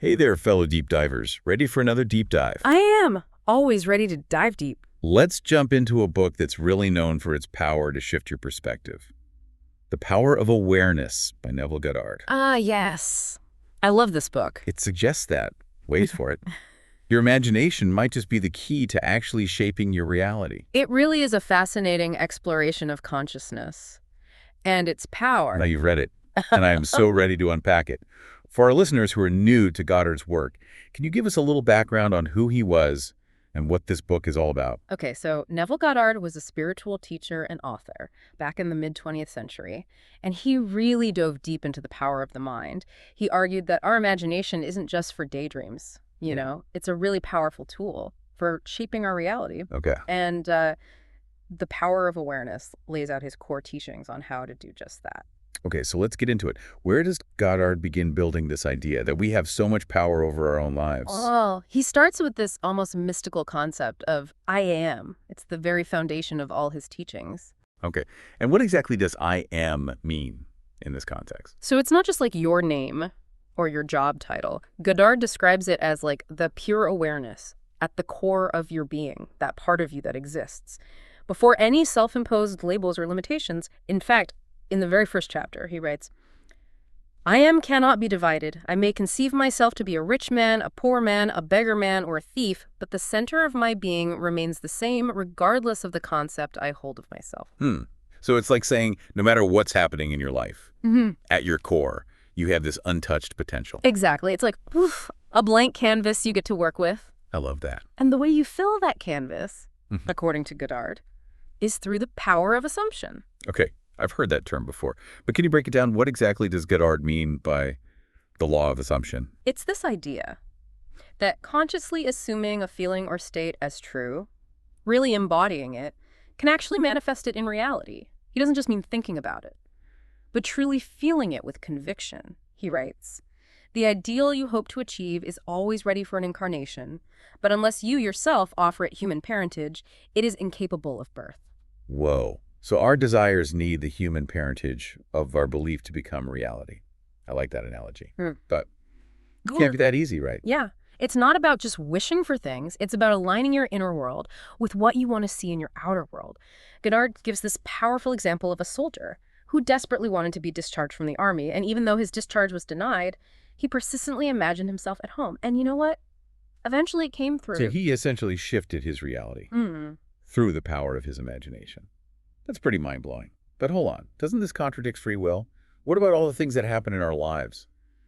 Hey there, fellow deep divers. Ready for another deep dive? I am always ready to dive deep. Let's jump into a book that's really known for its power to shift your perspective. The Power of Awareness by Neville Goddard. Ah, yes. I love this book. It suggests that, wait for it, your imagination might just be the key to actually shaping your reality. It really is a fascinating exploration of consciousness and its power. Now you've read it, and I am so ready to unpack it. For our listeners who are new to Goddard's work, can you give us a little background on who he was and what this book is all about? Okay, so Neville Goddard was a spiritual teacher and author back in the mid-20th century, and he really dove deep into the power of the mind. He argued that our imagination isn't just for daydreams, you know? It's a really powerful tool for shaping our reality. Okay. And the power of awareness lays out his core teachings on how to do just that. Okay, so let's get into it. Where does Goddard begin building this idea that we have so much power over our own lives? Oh, he starts with this almost mystical concept of I am. It's the very foundation of all his teachings. Okay, and what exactly does I am mean in this context? So it's not just like your name or your job title. Goddard describes it as like the pure awareness at the core of your being, that part of you that exists. Before any self-imposed labels or limitations, in fact, in the very first chapter, he writes, I am cannot be divided. I may conceive myself to be a rich man, a poor man, a beggar man, or a thief, but the center of my being remains the same regardless of the concept I hold of myself. So it's like saying no matter what's happening in your life, at your core, you have this untouched potential. Exactly. It's like a blank canvas you get to work with. I love that. And the way you fill that canvas, according to Goddard, is through the power of assumption. Okay, I've heard that term before, but can you break it down? What exactly does Goddard mean by the law of assumption? It's this idea that consciously assuming a feeling or state as true, really embodying it, can actually manifest it in reality. He doesn't just mean thinking about it, but truly feeling it with conviction. He writes, the ideal you hope to achieve is always ready for an incarnation, but unless you yourself offer it human parentage, it is incapable of birth. Whoa. So our desires need the human parentage of our belief to become reality. I like that analogy. But it can't be that easy, right? Yeah. It's not about just wishing for things. It's about aligning your inner world with what you want to see in your outer world. Goddard gives this powerful example of a soldier who desperately wanted to be discharged from the army, and even though his discharge was denied, he persistently imagined himself at home. And you know what? Eventually it came through. So he essentially shifted his reality through the power of his imagination. That's pretty mind-blowing. But hold on, doesn't this contradict free will? What about all the things that happen in our lives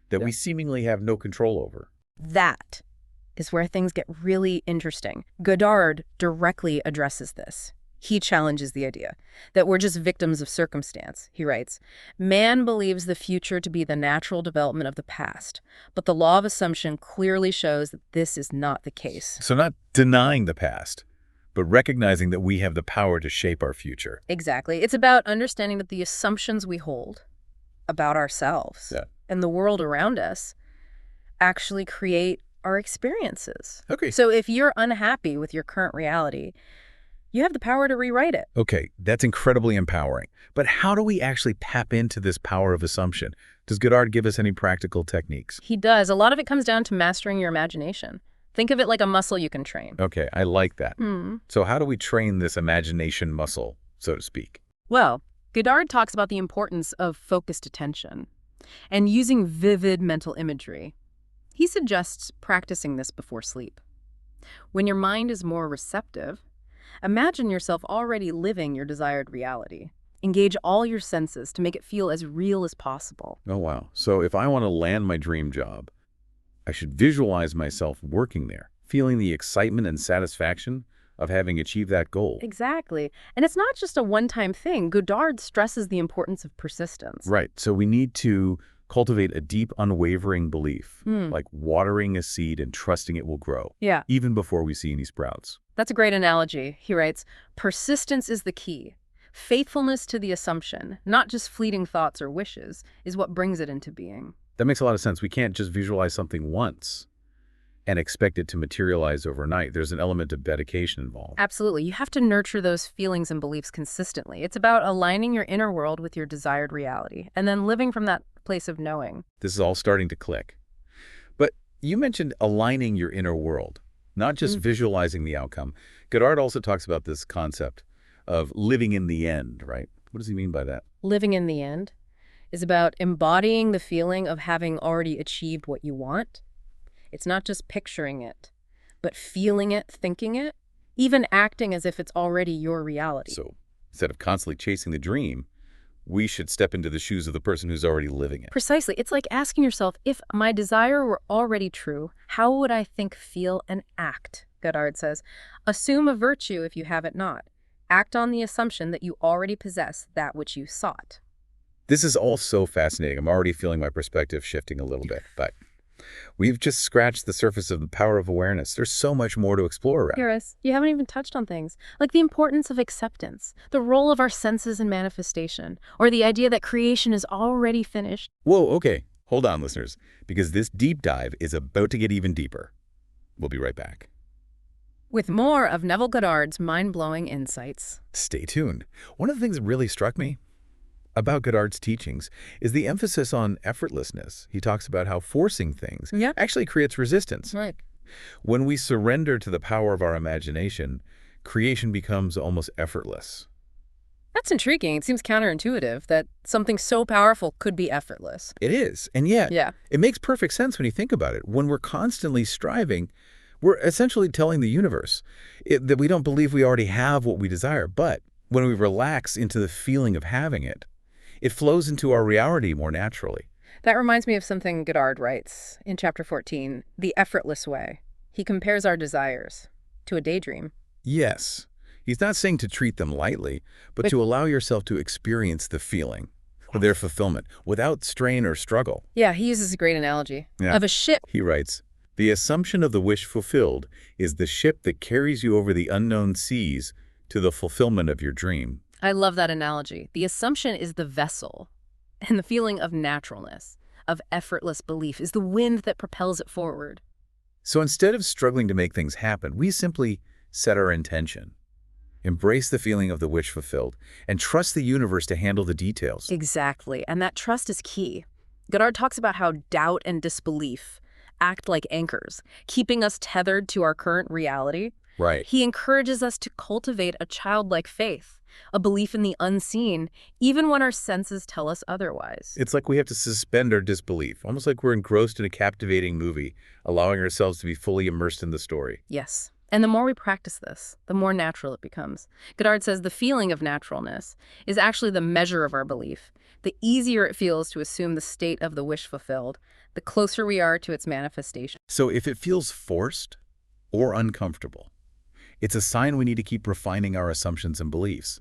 that we seemingly have no control over? That is where things get really interesting. Goddard directly addresses this. He challenges the idea that we're just victims of circumstance. He writes, man believes the future to be the natural development of the past, but the law of assumption clearly shows that this is not the case. So not denying the past, but recognizing that we have the power to shape our future. Exactly. It's about understanding that the assumptions we hold about ourselves and the world around us actually create our experiences. Okay. So if you're unhappy with your current reality, you have the power to rewrite it. Okay, that's incredibly empowering. But how do we actually tap into this power of assumption? Does Goddard give us any practical techniques? He does. A lot of it comes down to mastering your imagination. Think of it like a muscle you can train. Okay, I like that. So how do we train this imagination muscle, so to speak? Well, Goddard talks about the importance of focused attention and using vivid mental imagery. He suggests practicing this before sleep. When your mind is more receptive, imagine yourself already living your desired reality. Engage all your senses to make it feel as real as possible. Oh, wow. So if I want to land my dream job, I should visualize myself working there, feeling the excitement and satisfaction of having achieved that goal. Exactly. And it's not just a one-time thing. Goddard stresses the importance of persistence. Right. So we need to cultivate a deep, unwavering belief, like watering a seed and trusting it will grow, even before we see any sprouts. That's a great analogy. He writes, persistence is the key. Faithfulness to the assumption, not just fleeting thoughts or wishes, is what brings it into being. That makes a lot of sense. We can't just visualize something once and expect it to materialize overnight. There's an element of dedication involved. Absolutely. You have to nurture those feelings and beliefs consistently. It's about aligning your inner world with your desired reality and then living from that place of knowing. This is all starting to click. But You mentioned aligning your inner world, not just visualizing the outcome. Goddard also talks about this concept of living in the end, right? What does he mean by that? Living in the end is about embodying the feeling of having already achieved what you want. It's not just picturing it, but feeling it, thinking it, even acting as if it's already your reality. So instead of constantly chasing the dream, we should step into the shoes of the person who's already living it. Precisely. It's like asking yourself, if my desire were already true, how would I think, feel, and act? Goddard says, assume a virtue if you have it not. Act on the assumption that you already possess that which you sought. This is all so fascinating. I'm already feeling my perspective shifting a little bit, but we've just scratched the surface of the power of awareness. There's so much more to explore around. Iris, you haven't even touched on things like the importance of acceptance, the role of our senses in manifestation, or the idea that creation is already finished. Whoa, okay. Hold on, listeners, because this deep dive is about to get even deeper. We'll be right back. With more of Neville Goddard's mind-blowing insights. Stay tuned. One of the things that really struck me about Goddard's teachings is the emphasis on effortlessness. He talks about how forcing things actually creates resistance. Right. When we surrender to the power of our imagination, creation becomes almost effortless. That's intriguing. It seems counterintuitive that something so powerful could be effortless. It is, and yet it makes perfect sense when you think about it. When we're constantly striving, we're essentially telling the universe that we don't believe we already have what we desire. But when we relax into the feeling of having it, it flows into our reality more naturally. That reminds me of something Goddard writes in chapter 14, The Effortless Way. He compares our desires to a daydream. Yes. He's not saying to treat them lightly, but to allow yourself to experience the feeling of their fulfillment without strain or struggle. Yeah, he uses a great analogy of a ship. He writes, the assumption of the wish fulfilled is the ship that carries you over the unknown seas to the fulfillment of your dream. I love that analogy. The assumption is the vessel, and the feeling of naturalness, of effortless belief, is the wind that propels it forward. So instead of struggling to make things happen, we simply set our intention, embrace the feeling of the wish fulfilled, and trust the universe to handle the details. Exactly, and that trust is key. Goddard talks about how doubt and disbelief act like anchors, keeping us tethered to our current reality. Right. He encourages us to cultivate a childlike faith, a belief in the unseen, even when our senses tell us otherwise. It's like we have to suspend our disbelief, almost like we're engrossed in a captivating movie, allowing ourselves to be fully immersed in the story. Yes. And the more we practice this, the more natural it becomes. Goddard says the feeling of naturalness is actually the measure of our belief. The easier it feels to assume the state of the wish fulfilled, the closer we are to its manifestation. So if it feels forced or uncomfortable, it's a sign we need to keep refining our assumptions and beliefs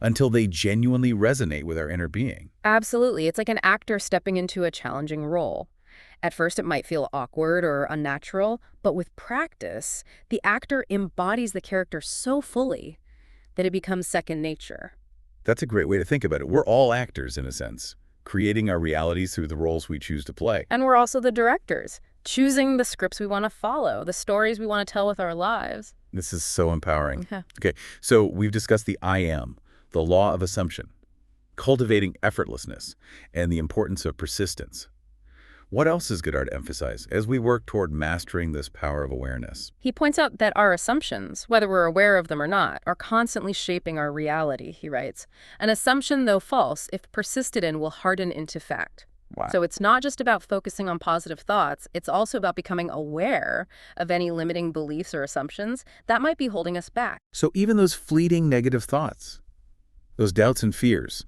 until they genuinely resonate with our inner being. Absolutely. It's like an actor stepping into a challenging role. At first, it might feel awkward or unnatural, but with practice, the actor embodies the character so fully that it becomes second nature. That's a great way to think about it. We're all actors, in a sense, creating our realities through the roles we choose to play. And we're also the directors, choosing the scripts we want to follow, the stories we want to tell with our lives. This is so empowering. Okay, so we've discussed the I am, the law of assumption, cultivating effortlessness, and the importance of persistence. What else does Goddard emphasize as we work toward mastering this power of awareness? He points out that our assumptions, whether we're aware of them or not, are constantly shaping our reality, he writes. An assumption, though false, if persisted in, will harden into fact. Wow. So it's not just about focusing on positive thoughts, it's also about becoming aware of any limiting beliefs or assumptions that might be holding us back. So even those fleeting negative thoughts, those doubts and fears,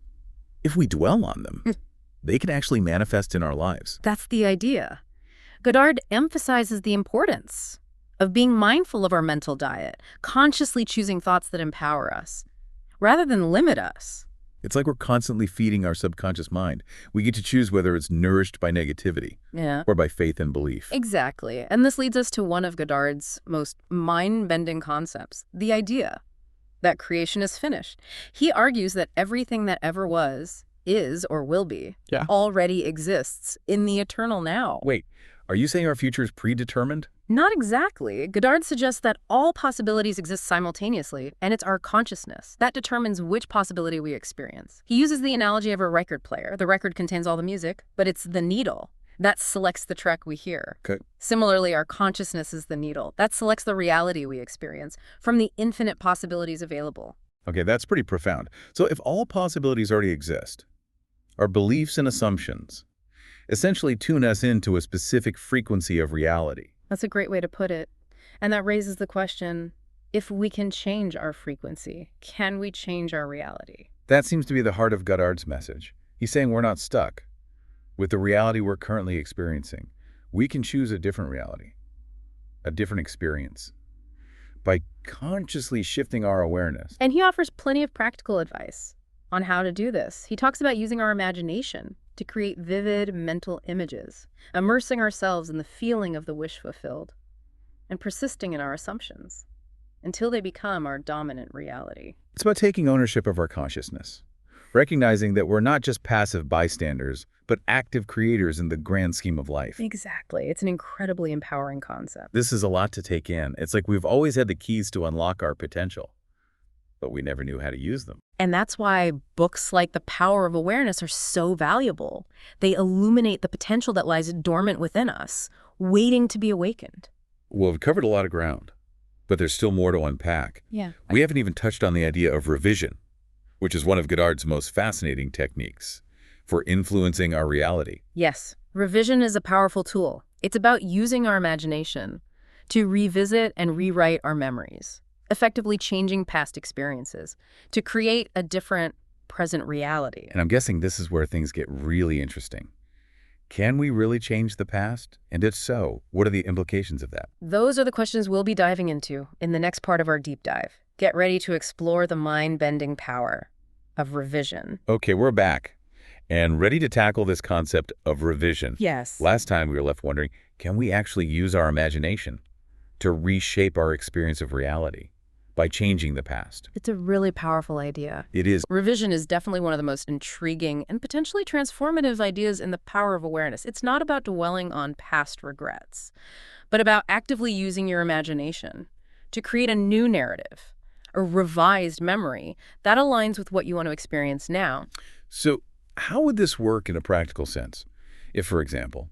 if we dwell on them, they can actually manifest in our lives. That's the idea. Goddard emphasizes the importance of being mindful of our mental diet, consciously choosing thoughts that empower us, rather than limit us. It's like we're constantly feeding our subconscious mind. We get to choose whether it's nourished by negativity or by faith and belief. Exactly. And this leads us to one of Goddard's most mind-bending concepts, the idea that creation is finished. He argues that everything that ever was, is, or will be, already exists in the eternal now. Wait, are you saying our future is predetermined? Not exactly. Goddard suggests that all possibilities exist simultaneously, and it's our consciousness that determines which possibility we experience. He uses the analogy of a record player. The record contains all the music, but it's the needle That selects the track we hear. Okay. Similarly, our consciousness is the needle. That selects the reality we experience from the infinite possibilities available. Okay, that's pretty profound. So if all possibilities already exist, our beliefs and assumptions essentially tune us into a specific frequency of reality. That's a great way to put it. And that raises the question, if we can change our frequency, can we change our reality? That seems to be the heart of Goddard's message. He's saying we're not stuck with the reality we're currently experiencing. We can choose a different reality, a different experience, by consciously shifting our awareness. And he offers plenty of practical advice on how to do this. He talks about using our imagination to create vivid mental images, immersing ourselves in the feeling of the wish fulfilled, and persisting in our assumptions until they become our dominant reality. It's about taking ownership of our consciousness, recognizing that we're not just passive bystanders, but active creators in the grand scheme of life. Exactly. It's an incredibly empowering concept. This is a lot to take in. It's like we've always had the keys to unlock our potential, but we never knew how to use them. And that's why books like The Power of Awareness are so valuable. They illuminate the potential that lies dormant within us, waiting to be awakened. Well, we've covered a lot of ground, but there's still more to unpack. Yeah. We haven't even touched on the idea of revision, which is one of Goddard's most fascinating techniques for influencing our reality. Yes, revision is a powerful tool. It's about using our imagination to revisit and rewrite our memories, effectively changing past experiences to create a different present reality. And I'm guessing this is where things get really interesting. Can we really change the past? And if so, what are the implications of that? Those are the questions we'll be diving into in the next part of our deep dive. Get ready to explore the mind-bending power of revision. Okay, we're back and ready to tackle this concept of revision. Yes. Last time we were left wondering, can we actually use our imagination to reshape our experience of reality by changing the past? It's a really powerful idea. It is. Revision is definitely one of the most intriguing and potentially transformative ideas in The Power of Awareness. It's not about dwelling on past regrets, but about actively using your imagination to create a new narrative, a revised memory that aligns with what you want to experience now. So how would this work in a practical sense? If, for example,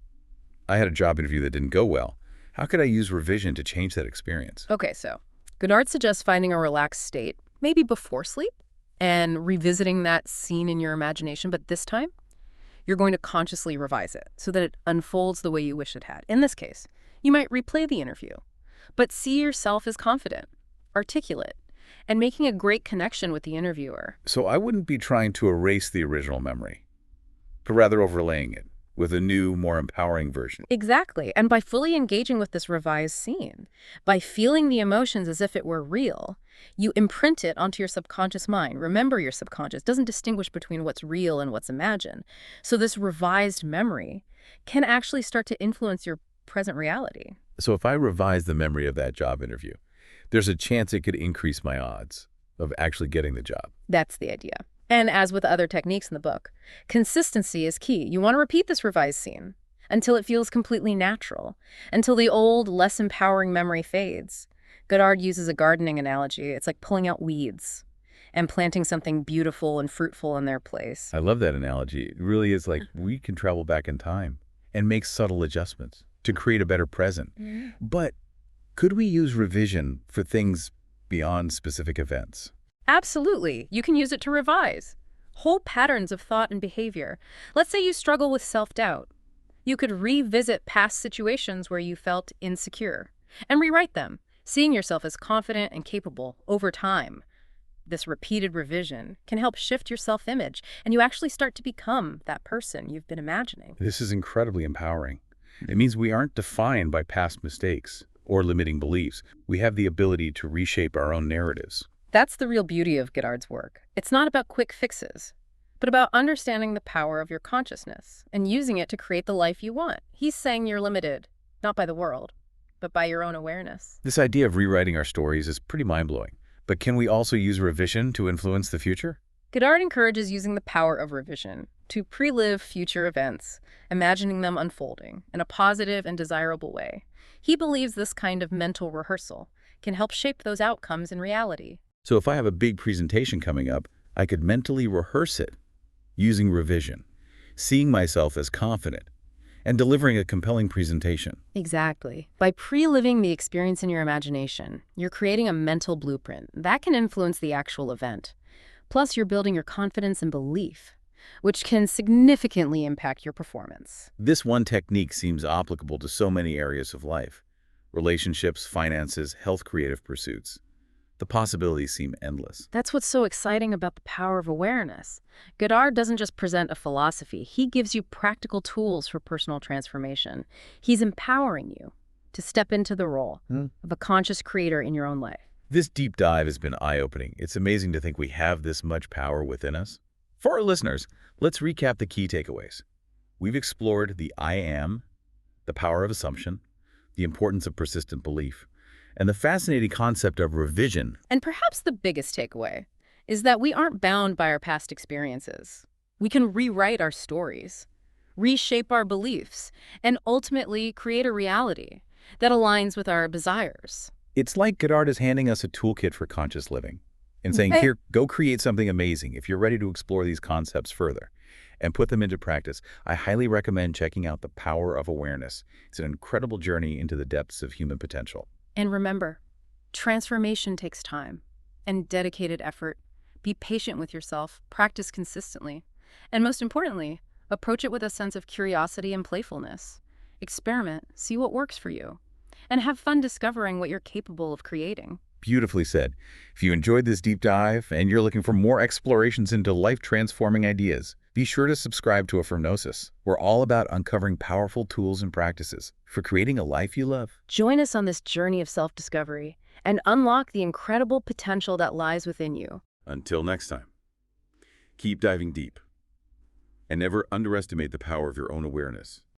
I had a job interview that didn't go well, how could I use revision to change that experience? Okay, so Goddard suggests finding a relaxed state, maybe before sleep, and revisiting that scene in your imagination, but this time, you're going to consciously revise it so that it unfolds the way you wish it had. In this case, you might replay the interview, but see yourself as confident, articulate, and making a great connection with the interviewer. So I wouldn't be trying to erase the original memory, but rather overlaying it with a new, more empowering version. Exactly. And by fully engaging with this revised scene, by feeling the emotions as if it were real, you imprint it onto your subconscious mind. Remember, your subconscious doesn't distinguish between what's real and what's imagined. So this revised memory can actually start to influence your present reality. So if I revise the memory of that job interview, there's a chance it could increase my odds of actually getting the job. That's the idea. And as with other techniques in the book, consistency is key. You want to repeat this revised scene until it feels completely natural, until the old, less empowering memory fades. Goddard uses a gardening analogy. It's like pulling out weeds and planting something beautiful and fruitful in their place. I love that analogy. It really is like we can travel back in time and make subtle adjustments to create a better present. But could we use revision for things beyond specific events? Absolutely. You can use it to revise whole patterns of thought and behavior. Let's say you struggle with self-doubt. You could revisit past situations where you felt insecure and rewrite them, seeing yourself as confident and capable over time. This repeated revision can help shift your self-image, and you actually start to become that person you've been imagining. This is incredibly empowering. It means we aren't defined by past mistakes or limiting beliefs. We have the ability to reshape our own narratives. That's the real beauty of Goddard's work. It's not about quick fixes, but about understanding the power of your consciousness and using it to create the life you want. He's saying you're limited, not by the world, but by your own awareness. This idea of rewriting our stories is pretty mind-blowing. But can we also use revision to influence the future? Goddard encourages using the power of revision to pre-live future events, imagining them unfolding in a positive and desirable way. He believes this kind of mental rehearsal can help shape those outcomes in reality. So if I have a big presentation coming up, I could mentally rehearse it using revision, seeing myself as confident and delivering a compelling presentation. Exactly. By pre-living the experience in your imagination, you're creating a mental blueprint that can influence the actual event. Plus, you're building your confidence and belief, which can significantly impact your performance. This one technique seems applicable to so many areas of life: relationships, finances, health, creative pursuits. The possibilities seem endless. That's what's so exciting about the power of awareness. Goddard doesn't just present a philosophy, he gives you practical tools for personal transformation. He's empowering you to step into the role of a conscious creator in your own life. This deep dive has been eye-opening. It's amazing to think we have this much power within us. For our listeners, let's recap the key takeaways. We've explored the I am, the power of assumption, the importance of persistent belief, and the fascinating concept of revision. And perhaps the biggest takeaway is that we aren't bound by our past experiences. We can rewrite our stories, reshape our beliefs, and ultimately create a reality that aligns with our desires. It's like Goddard is handing us a toolkit for conscious living and saying, here, go create something amazing. If you're ready to explore these concepts further and put them into practice, I highly recommend checking out The Power of Awareness. It's an incredible journey into the depths of human potential. And remember, transformation takes time and dedicated effort. Be patient with yourself, practice consistently, and most importantly, approach it with a sense of curiosity and playfulness. Experiment, see what works for you, and have fun discovering what you're capable of creating. Beautifully said. If you enjoyed this deep dive and you're looking for more explorations into life-transforming ideas, be sure to subscribe to Affirmnosis. We're all about uncovering powerful tools and practices for creating a life you love. Join us on this journey of self-discovery and unlock the incredible potential that lies within you. Until next time, keep diving deep and never underestimate the power of your own awareness.